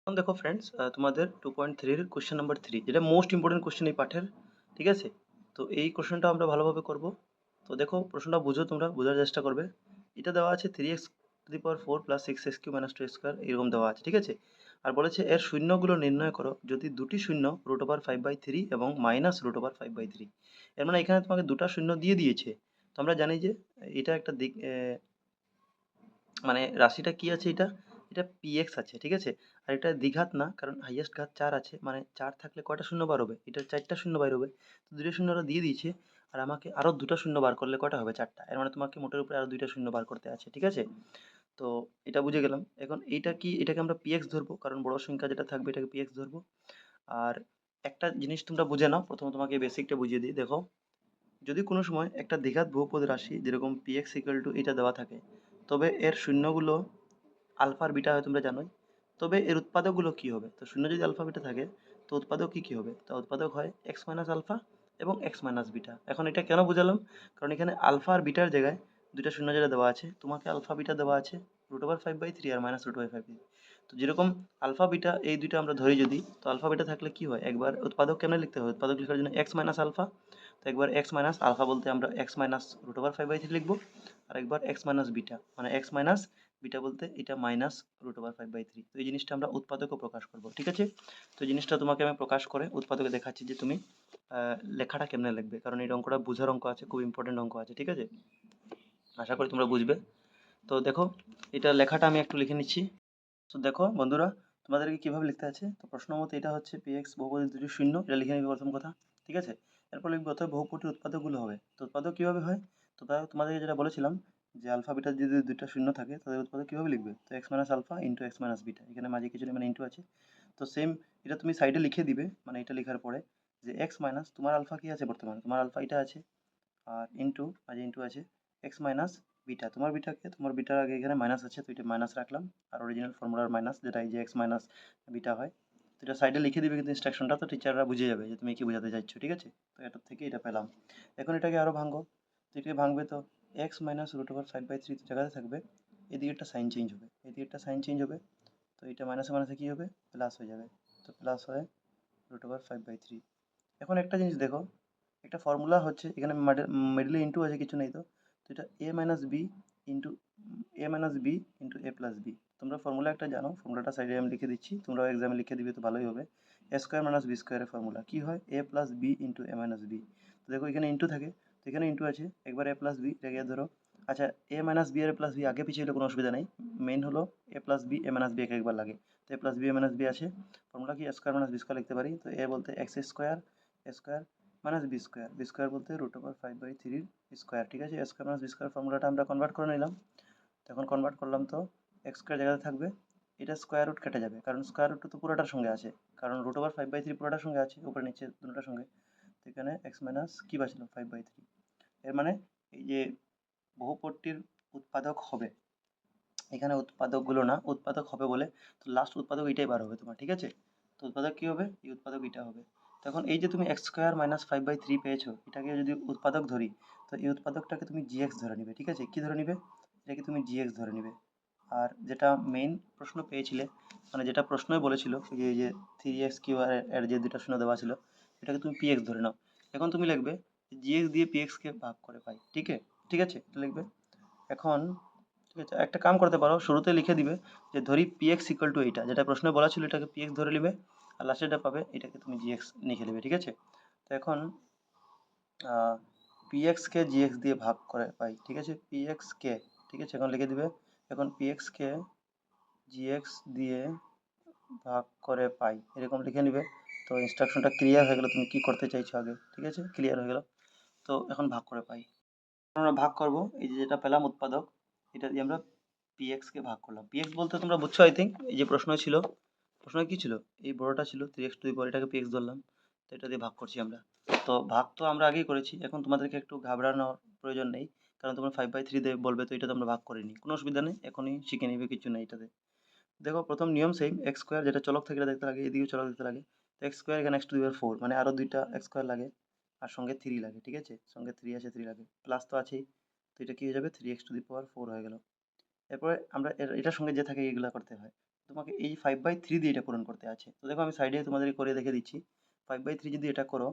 এখন দেখো ফ্রেন্ডস, তোমাদের 2.3 এর কোশ্চেন নাম্বার 3, যেটা মোস্ট ইম্পর্টেন্ট কোশ্চেন এই পাঠের। ঠিক আছে, তো এই কোশ্চেনটা আমরা ভালোভাবে করব। তো দেখো, প্রশ্নটা বুঝো, তোমরা বোঝার চেষ্টা করবে। এটা দেওয়া আছে 3x⁴ plus 6x³ minus 2 square, এরকম দেওয়া আছে। ঠিক আছে, আর বলেছে এর শূন্যগুলো নির্ণয় করো যদি দুটি শূন্য √5/3 এবং -√5/3। এর মানে এখানে তোমাকে দুটা শূন্য দিয়ে দিয়েছে। তো আমরা জানি যে এটা একটা দিক, মানে রাশিটা কি আছে, এটা এটা px আছে। ঠিক আছে, আর এটা দ্বিঘাত না, কারণ হাইয়েস্ট ঘাত 4 আছে, মানে 4 থাকলে কয়টা শূন্য বার হবে, এটার 4টা শূন্য বার হবে। তো দুটো শূন্য ওরা দিয়ে দিয়েছে, আর আমাকে আরো দুটো শূন্য বার করলে কয়টা হবে, 4টা। এর মানে তোমাকে মোটের উপরে আরো দুইটা শূন্য বার করতে আছে। ঠিক আছে, তো এটা বুঝে গেলাম। এখন এইটা কি, এটাকে আমরা px ধরবো, কারণ বড় সংখ্যা যেটা থাকবে এটাকে px ধরবো। আর একটা জিনিস তোমরা বুঝে নাও, প্রথমে তোমাকে বেসিকটা বুঝিয়ে দিই। দেখো, যদি কোনো সময় একটা দ্বিঘাত বহুপদ রাশি যেরকম px ইকুয়াল টু এটা দেওয়া থাকে, তবে এর শূন্যগুলো আলফা আর বিটা হয়, তোমরা জানোই। তবে এর উৎপাদকগুলো কি হবে? তো শূন্য যদি আলফা বিটা থাকে, তো উৎপাদক কি কি হবে? তো উৎপাদক হয় এক্স মাইনাস আলফা এবং এক্স মাইনাস বিটা। এখন এটা কেন বুঝালাম? কারণ এখানে আলফা আর বিটার জায়গায় দুইটা শূন্য যেটা দেওয়া আছে, তোমাকে আলফা বিটা দেওয়া আছে √5/3 আর -√5/3। তো যেরকম আলফা বিটা এই দুইটা আমরা ধরি যদি, তো আলফা বিটা থাকলে কি হয়, একবার উৎপাদক কেমনে লিখতে হয়? উৎপাদক লেখার জন্য এক্স মাইনাস আলফা। তো একবার এক্স মাইনাস আলফা বলতে আমরা এক্স মাইনাস √5/3 লিখবো, আর একবার এক্স মাইনাস বিটা মানে এক্স মাইনাস বিটা বলতে এটা -√5/3। তো এই জিনিসটা আমরা উৎপাদকও প্রকাশ করব। ঠিক আছে, তো এই জিনিসটা তোমাকে আমি প্রকাশ করে উৎপাদকে দেখাচ্ছি যে তুমি লেখাটা কেমনে লিখবে, কারণ এই অঙ্কটা বোঝার অঙ্ক আছে, খুব ইম্পর্টেন্ট অঙ্ক আছে। ঠিক আছে, আশা করি তোমরা বুঝবে। তো দেখো, এটা লেখাটা আমি একটু লিখে নিচ্ছি। তো দেখো বন্ধুরা, তোমাদেরকে কিভাবে লিখতে আছে। তো প্রশ্ন মতে এটা হচ্ছে px বহুপদী দুটি শূন্য, এটা লিখে নিবি প্রথম কথা। ঠিক আছে, এরপর লিখবি অতএব বহুপদীর উৎপাদকগুলো হবে। তো উৎপাদক কিভাবে হয়? তো তাই তোমাদেরকে যেটা বলেছিলাম, যে আলফা বিটা যদি দুইটা শূন্য থাকে তাদের উৎপাদক কিভাবে লিখবে, তো x minus alpha into x minus beta, এখানে মাঝে কিছু নেই, মানে ইন্টু আছে। তো সেম এটা তুমি সাইডে লিখে দিবে, মানে এটা লেখার পরে যে এক্স মাইনাস তোমার আলফা কি আছে, বর্তমানে তোমার আলফা এটা আছে, আর ইন্টু মাঝে ইন্টু আছে এক্স মাইনাস বিটা, তোমার বিটাকে, তোমার বিটার আগে এখানে মাইনাস আছে, তো এটা মাইনাস রাখলাম। আর অরিজিনাল ফর্মুলার মাইনাস, যেটা এই যে এক্স মাইনাস বিটা হয়। তো এটা সাইডে লিখে দিবে কিন্তু ইনস্ট্রাকশনটা, তো টিচাররা বুঝে যাবে যে তুমি কি বোঝাতে চাইছো। ঠিক আছে, তো এটার থেকে এটা পেলাম। এখন এটাকে আরো ভাঙো, তো এটাকে ভাঙবে, তো এক্স মাইনাস √5/3 জায়গাতে থাকবে, এদিকে একটা সাইন চেঞ্জ হবে, এদিকে একটা সাইন চেঞ্জ হবে। তো এটা মাইনাসে মাইনাসে কি হবে, প্লাস হয়ে যাবে। তো প্লাস হয় √5/3। এখন একটা জিনিস দেখো, একটা ফর্মুলা হচ্ছে এখানে মিডলে ইন্টু আছে, কিছু নেই। তো তো এটা a - b * a + b। তোমরা ফর্মুলা একটা জানো, ফর্মুলাটা সাইডে আমি লিখে দিচ্ছি, তোমরাও এক্সামে লিখে দিবে তো ভালোই হবে। a² - b² এর ফর্মুলা কি হয়, a + b * a - b। তো দেখো এখানে ইন্টু থাকে, তো এখানে ইন্টু আছে, একবার a + b এটাকে ধরো। আচ্ছা, a - b R a + b আগে পিছিয়ে হলে কোনো অসুবিধা নেই, মেইন হলো a + b a - b এক একবার লাগে। তো a + b a - b আছে, ফর্মুলা কি a² - b² লিখতে পারি। তো a বলতে x² a² minus B square, B square বলতে √5/3 স্কোয়ার। ঠিক আছে, a² - b² ফর্মুলাটা আমরা কনভার্ট করে নিলাম। তো এখন কনভার্ট করলাম, তো এক্স স্কোয়ার জায়গাতে থাকবে, এটা স্কোয়ার রুট কেটে যাবে, কারণ স্কোয়ার রুট তো পুরোটার সঙ্গে আছে, কারণ √5/3 পুরোটার সঙ্গে আছে, উপরে নিচে দুটোটার সঙ্গে। তো এখানে এক্স মাইনাস কি বাঁচলো, 5/3। এর মানে এই যে বহুপদটির উৎপাদক হবে, এখানে উৎপাদকগুলো না, উৎপাদক হবে বলে, তো লাস্ট উৎপাদক এটাই বার হবে তোমার। ঠিক আছে, তো উৎপাদক কি হবে, এই উৎপাদক এটা হবে। তখন এই যে তুমি x² - 5/3 পেয়েছো, এটাকে যদি উৎপাদক ধরি, তো এই উৎপাদকটাকে তুমি gx ধরে নিবে। ঠিক আছে, কি ধরে নিবে, এটাকে তুমি gx ধরে নিবে। আর যেটা মেইন প্রশ্ন পেয়েছিলে, মানে যেটা প্রশ্নই বলেছিল, এই যে 3x³ এর যে দুটা শূন্য দেওয়া ছিল, এটাকে তুমি px ধরে নাও। এখন তুমি লিখবে gx দিয়ে px কে ভাগ করে পাই। ঠিক আছে, এটা লিখবে। এখন ঠিক আছে, একটা কাম করতে পারো, শুরুতে লিখে দিবে যে ধরি px ইকুয়াল টু এইটা, যেটা প্রশ্নে বলা ছিল এটাকে px ধরে নিবে, আর লাস্টে যেটা পাবে এটাকে তুমি gx লিখে নেবে। ঠিক আছে, তো এখন px কে gx দিয়ে ভাগ করে পাই। ঠিক আছে, px কে, ঠিক আছে, এখন লিখে দিবে। এখন px কে gx দিয়ে ভাগ করে পাই, এরকম লিখে নিবে। তো ইনস্ট্রাকশনটা ক্লিয়ার হয়ে গেল, তুমি কি করতে চাইছো আগে। ঠিক আছে, ক্লিয়ার হয়ে গেল। তো এখন ভাগ করে পাই, আমরা ভাগ করব, এই যে যেটা পেলাম উৎপাদক, এটা দিয়ে আমরা px কে ভাগ করলাম। px বলতে তোমরা বুঝছো আই থিঙ্ক, এই যে প্রশ্ন ছিল, প্রশ্ন কি ছিল, এই বড়টা ছিল 3x⁴, এটাকে px ধরলাম, তো এটা দিয়ে ভাগ করছি আমরা। তো ভাগ তো আমরা আগেই করেছি, এখন তোমাদেরকে একটু ঘাবড়ানোর প্রয়োজন নেই, কারণ তোমরা 5/3 দিয়ে বলবে, তো এটা তো আমরা ভাগ করিনি, কোনো অসুবিধা নেই, এখনই শিখে নিবে, কিছু নেই এটাতে। দেখো, প্রথম নিয়ম সেম, x² যেটা চলক থেকে এটা দেখতে লাগে, এদিকে চলক দেখতে লাগে। তো x² এখানে x⁴, মানে আরো দুইটা x² লাগে, আর সঙ্গে 3 লাগে। ঠিক আছে, সঙ্গে 3 আছে, 3 লাগে, প্লাস তো আছেই। তো এটা কি হয়ে যাবে, 3x⁴ হয়ে গেল। এরপরে আমরা এটার সঙ্গে যে থাকে এগুলা করতে হয়, তোমাকে এই 5/3 দিয়ে এটা পূরণ করতে আছে। তো দেখো আমি সাইডে তোমাদেরকে করে দেখে দিচ্ছি। 5/3 যদি এটা করো,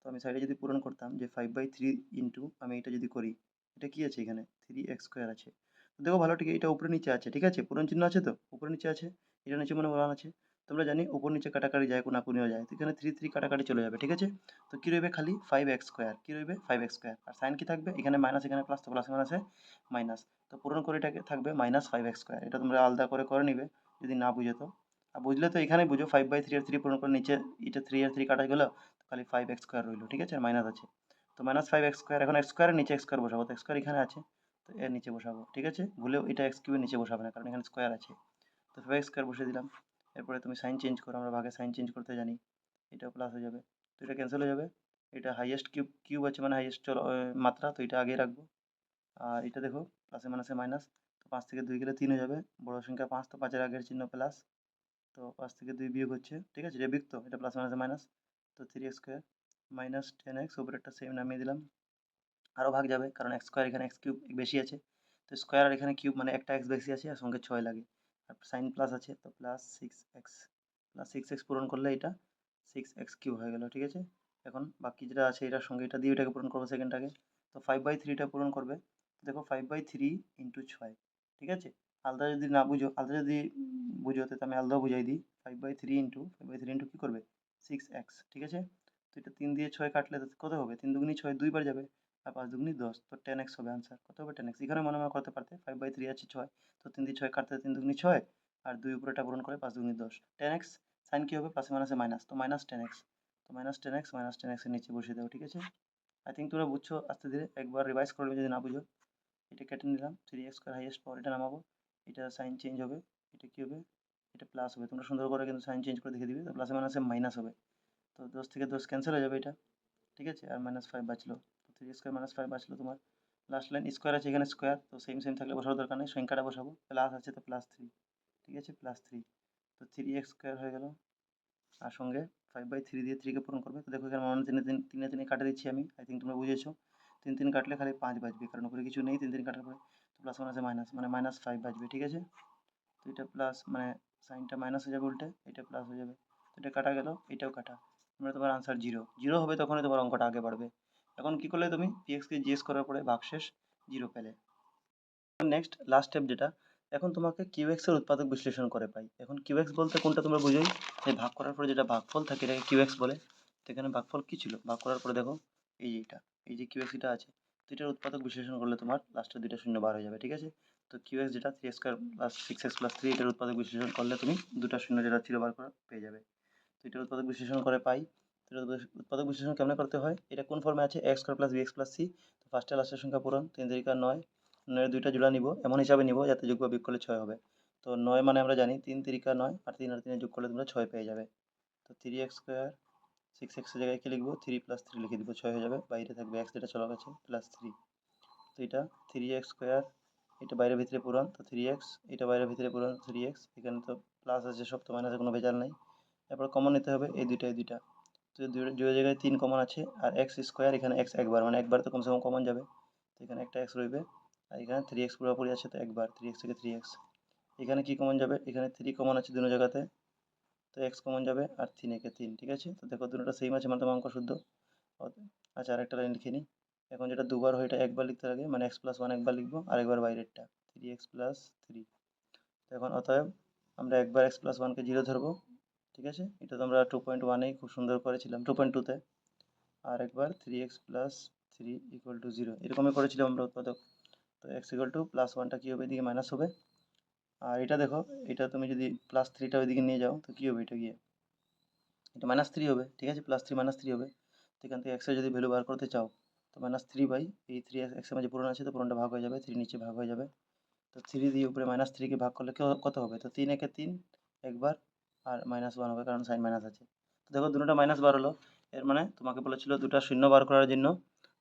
তো আমি সাইডে যদি পূরণ করতাম যে 5/3 ইন্টু আমি এটা যদি করি, এটা কি আছে এখানে 3x² আছে। তো দেখো ভালো ঠিক এটা উপরে নিচে আছে, ঠিক আছে? পূরণ চিহ্ন আছে তো? উপরে নিচে আছে, এটা নিচে মনে 1 আছে। তোমরা জানি উপর নিচে কাটাকাটি যায়, কোনাকুনিও যায়। তো এখানে 3 কাটাকাটি চলে যাবে, ঠিক আছে? তো কি রইবে খালি 5x², কি রইবে 5x²। আর সাইন কি থাকবে? এখানে মাইনাস এখানে প্লাস, তো প্লাসে মাইনাসে মাইনাস। তো পূরণ করে এটাকে থাকবে -5x²। এটা তোমরা আলাদা করে নিবে যদি না বুঝো তো। আর বুঝলে তো এখানেই বুঝো 5/3 আর 3 পূরণ করে নিচে এটা 3 আর 3 কাটা গেল, তো খালি 5x² রইলো, ঠিক আছে? আর মাইনাস আছে। তো -5x², এখন x² এর নিচে x² বসাবো। তো x² এখানে আছে, তো এর নিচে বসাবো, ঠিক আছে? ভুলেও এটা x³ এর নিচে বসাবে না, কারণ এখানে স্কোয়ার আছে। তো 5x² বসিয়ে দিলাম। এরপরে তুমি সাইন চেঞ্জ করো, আমরা ভাগে সাইন চেঞ্জ করতে জানি। এটাও প্লাস হয়ে যাবে, তো এটা ক্যান্সেল হয়ে যাবে। এটা হাইয়েস্ট কিউব আছে মানে হাইয়েস্ট মাত্রা, তো এটা আগে রাখবো। আর এটা দেখো প্লাসে মাইনাসে মাইনাস, তো 5 থেকে 2 গেলে 3 হয়ে যাবে। বড় সংখ্যা 5, তো 5 এর আগের চিহ্ন প্লাস। তো 5 থেকে 2 বিয়োগ হচ্ছে, ঠিক আছে? এটা বিয়োগ, তো এটা প্লাস মাইনাসে মাইনাস। তো 3x² মাইনাস 10x, উপরেরটা সেম নামিয়ে দিলাম। আরও ভাগ যাবে, কারণ x² এখানে x³ বেশি আছে। তো স্কোয়ার আর এখানে কিউব মানে একটা x বেশি আছে, আর সঙ্গে 6 লাগে। আর সাইন প্লাস আছে, তো +6x পূরণ করলে এটা 6x³ হয়ে গেল, ঠিক আছে? এখন বাকি যেটা আছে এটার সঙ্গে এটা দিয়ে এটাকে পূরণ করবো সেকেন্ডটাকে। তো 5/3টা পূরণ করবে। তো দেখো 5/3 ইন্টু 6, ঠিক আছে? আলাদা যদি না বুঝো, আলাদা যদি বুঝো তো আমি আলাদাও বুঝাই দিই। 5/3 ইন্টু কী করবে 6x, ঠিক আছে? তো এটা 3 দিয়ে 6 কাটলে তো কত হবে? 3 দুগুনি 6, 2 বার যাবে। আর 5 দুগুনি 10, তো 10x হবে আনসার। কত হবে 10x? এখানে মনে মনে করতে পারতে 5/3 আছে 6, তো 3 দিয়ে 6 কাটতে 3 দুগুনি 6, আর 2 উপরেটা পূরণ করে 5 দুগুনি 10। 10x সাইন কী হবে? প্লাসে মাইনাসে মাইনাস, তো -10x। তো -10x এর নিচে বসিয়ে দেবো, ঠিক আছে? আই থিঙ্ক তোমরা বুঝছো আস্তে ধীরে, একবার রিভাইজ করে নেবে যদি না বুঝো। এটা কেটে নিলাম, 3x² হাইয়েস্ট পাওয়ার, এটা নামাবো। এটা সাইন চেঞ্জ হবে, এটা কী হবে? এটা প্লাস হবে। তোমরা সুন্দর করে কিন্তু সাইন চেঞ্জ করে দেখে দিবে। তো প্লাসে মাইনাসে মাইনাস হবে। তো 10 থেকে 10 ক্যান্সেল হয়ে যাবে এটা, ঠিক আছে? আর -5 বাঁচলো। তো 3x² -5 বাঁচলো তোমার। লাস্ট লাইন স্কোয়ার আছে, এখানে স্কোয়ার, তো সেম সেম থাকলে বসানোর দরকার নেই, সংখ্যাটা বসাবো। প্লাস আছে তো +3, ঠিক আছে? +3, তো 3x² হয়ে গেল। আর সঙ্গে 5/3 দিয়ে 3 কে পূরণ করবে। তো দেখো এখানে মনে 3 কাটে দিচ্ছি আমি, আই থিঙ্ক তোমরা বুঝেছো। 3 কাটলে খালি 5 বাজবে, কারণ উপরে কিছু নেই। 3 কাটার পরে তো প্লাস মাইনাসে মাইনাস মানে -5 বাজবে, ঠিক আছে? তো এটা প্লাস মানে সাইনটা মাইনাস হয়ে যাবে উল্টে, এটা প্লাস হয়ে যাবে। তো এটা কাটা গেল, এটাও কাটা। মানে তোমার আনসার 0 0 হবে, তখনই তোমার অঙ্কটা আগে বাড়বে। এখন কি করলে তুমি px কে জিজ্ঞেস করার পরে ভাগশেষ 0 পেলে। নেক্সট লাস্ট স্টেপ যেটা, এখন তোমাকে কিউএক্স এর উৎপাদক বিশ্লেষণ করে পাই। এখন কিউএক্স বলতে কোনটা তোমরা বুঝোই, এই ভাগ করার পরে যেটা ভাগফল থাকে এটাকে কিউএক্স বলে। তো এখানে ভাগফল কি ছিল? ভাগ করার পরে দেখো এই যে এটা, এই যে কিউএক্স এটা আছে, তো এটার উৎপাদক বিশ্লেষণ করলে তোমার লাস্টে দুইটা শূন্য বার হয়ে যাবে, ঠিক আছে? তো কিউএক্স যেটা 3x² প্লাস 6x প্লাস 3, এটার উৎপাদক বিশ্লেষণ করলে তুমি দুটা শূন্য যেটা ছিল বার করে পেয়ে যাবে। তো এটার উৎপাদক বিশ্লেষণ করে পাই। তো এটার উৎপাদক বিশ্লেষণ কেমনে করতে হয়? এটা কোন ফর্মে আছে? x² plus bx plus c। তো ফার্স্টে লাস্টের সংখ্যা পূরণ, 3 3 9, 9 এর দুইটা জোড়া নিব, এমন হিসাবে নিব যাতে যোগ বা বিয়োগ করলে 6 হবে। তো 9 মানে আমরা জানি 3 3 9, আর 3 আর 3 যোগ করলে তোমরা 6 পেয়ে যাবে। তো 3x², 6x এর জায়গায় কি লিখবো? 3 প্লাস 3 লিখে দিব, 6 হয়ে যাবে। বাইরে থাকবে x যেটা চলে গেছে প্লাস 3। তো এটা 3x², এটা বাইরে ভিতরে পূরণ, তো 3x, এটা বাইরে ভিতরে পূরণ 3x। এখানে তো প্লাস আছে সব, তো মাইনাসের কোনো ভেজাল নেই। এরপর কমন নিতে হবে এই দুইটা, এই দুইটা। তো দুই জায়গায় 3 কমন আছে, আর x², এখানে x একবার, মানে একবার তো কমসে কম কমন যাবে। তো এখানে একটা x রইবে, আর এখানে 3x পুরোপুরি আছে, তো একবার 3x থেকে 3x। এখানে কি কমন যাবে? এখানে 3 কমন আছে দুনো জায়গাতে, তো x কমন যাবে, আর 3 একে 3, ঠিক আছে? তো দেখো দুটোটা সেম আছে, মানে তোমার অঙ্ক শুদ্ধ। আচ্ছা আরেকটা লাইন লিখে নিই। এখন যেটা দুবার হয় এটা একবার লিখতে লাগে, মানে x+1 একবার লিখবো, আর একবার বাইরেরটা 3x+3। তো এখন অতএব আমরা একবার x+1 কে 0 ধরবো, ঠিক আছে? এটা তো আমরা 2.1-এই খুব সুন্দর করেছিলাম, 2.2-তে। আর একবার 3x+3 = 0, এরকমই করেছিলাম আমরা উৎপাদক। তো x = +1টা কী হবে? এদিকে মাইনাস হবে। আর এটা দেখো, এটা তুমি যদি +3টা ওইদিকে নিয়ে যাও, তো কী হবে? এটা গিয়ে এটা -3 হবে, ঠিক আছে? +3 -3 হবে। তো এখান থেকে x এর যদি ভ্যালু বার করতে চাও, তো -3 বাই এই 3 x এর মাঝে পূরণ আছে, তো পূরণটা ভাগ হয়ে যাবে, 3 নিচে ভাগ হয়ে যাবে। তো 3 দিয়ে উপরে -3কে ভাগ করলে কত হবে? তো 3 একে 3 একবার, আর -1 হবে, কারণ সাইন মাইনাস আছে। তো দেখো দুটোটা মাইনাস বার হলো, এর মানে তোমাকে বলেছিল দুটা শূন্য বার করার জন্য।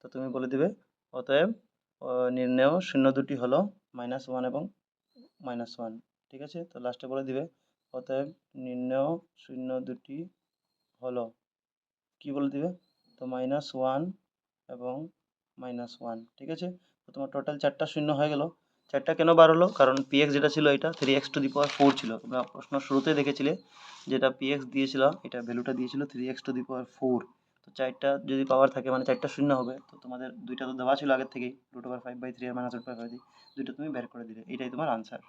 তো তুমি বলে দিবে অতএব নির্ণেয় শূন্য দুটি হলো -1 এবং -1, ঠিক আছে? তো লাস্টে বলে দিবে অতএব নির্ণেয় শূন্য দুটি হলো, কি বলে দিবে? তো -1 এবং -1, ঠিক আছে? তো তোমার টোটাল 4টা শূন্য হয়ে গেল। 4টা কেন বার হলো? কারণ px যেটা ছিল এটা 3x⁴ ছিল। তোমরা প্রশ্ন শুরুতেই দেখেছিলে যেটা px দিয়েছিল, এটা ভ্যালুটা দিয়েছিল 3x⁴। তো 4টা যদি পাওয়ার থাকে মানে 4টা শূন্য হবে। তো তোমাদের 2টা তো দেওয়া ছিল আগের থেকেই, √5/3 আর -√5/3, 2টা তুমি বের করে দিলে। এটাই তোমার আনসার।